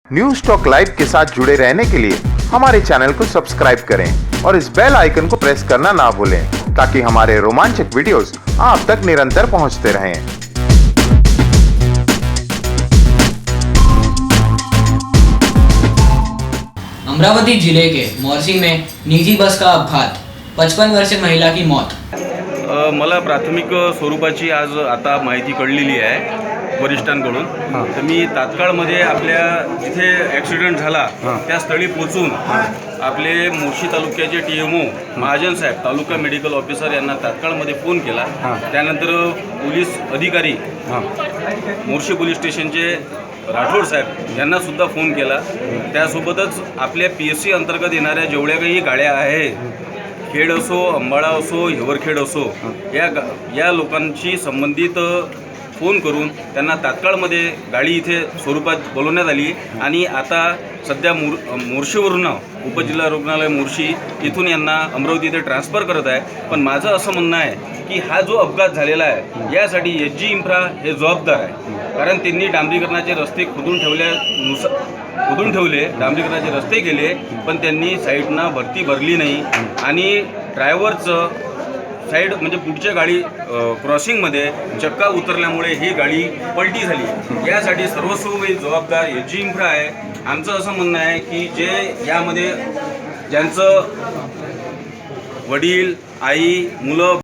News talk live के साथ जुड़े रहने के लिए हमारे चैनल को सब्सक्राइब करें और इस बेल आइकन को प्रेस करना ना भूलें ताकि हमारे रोमांचक वीडियोस आप तक निरंतर पहुंचते रहें। अमरावती जिले के मोर्शी में निजी बस का अपघात, 55 वर्षीय महिला की मौत। मला प्राथमिक स्वरूपाची आज आता माहिती कळलेली आहे वरिष्ठांकडून। तर मी तात्काळमध्ये आपल्या जिथे ॲक्सिडेंट झाला त्या स्थळी पोचून आपले मोर्शी तालुक्याचे TMO महाजन साहेब, तालुका मेडिकल ऑफिसर यांना तात्काळमध्ये फोन केला। त्यानंतर पोलीस अधिकारी मोर्शी पोलीस स्टेशनचे राठोड साहेब यांना सुद्धा फोन केला। त्यासोबतच आपल्या PSC अंतर्गत येणाऱ्या जेवढ्या काही गाड्या आहेत, खेड असो, अंबाळा असो, हिवरखेड असो, या लोकांशी संबंधित फोन करून त्यांना तात्काळमध्ये गाडी इथे स्वरूपात बोलवण्यात आली आणि आता सध्या मोर्शीवरून उपजिल्हा रुग्णालय मोर्शी इथून यांना अमरावती इथे ट्रान्सफर करत आहे। पण माझं असं म्हणणं आहे की हा जो अपघात झालेला आहे यासाठी SG इन्फ्रा हे जबाबदार आहे, कारण त्यांनी डांबरीकरणाचे रस्ते खोदून ठेवले, डांबरीकरणाचे रस्ते केले, पण त्यांनी साईडनं भरती भरली नाही आणि ड्रायव्हरचं साईड म्हणजे पुढच्या गाडी क्रॉसिंगमध्ये चक्का उतरल्यामुळे ही गाडी पलटी झाली। यासाठी सर्वस्वी जबाबदार SG इन्फ्रा आहे। आमचं असं म्हणणं आहे की जे यामध्ये ज्यांचं वडील, आई, मुलं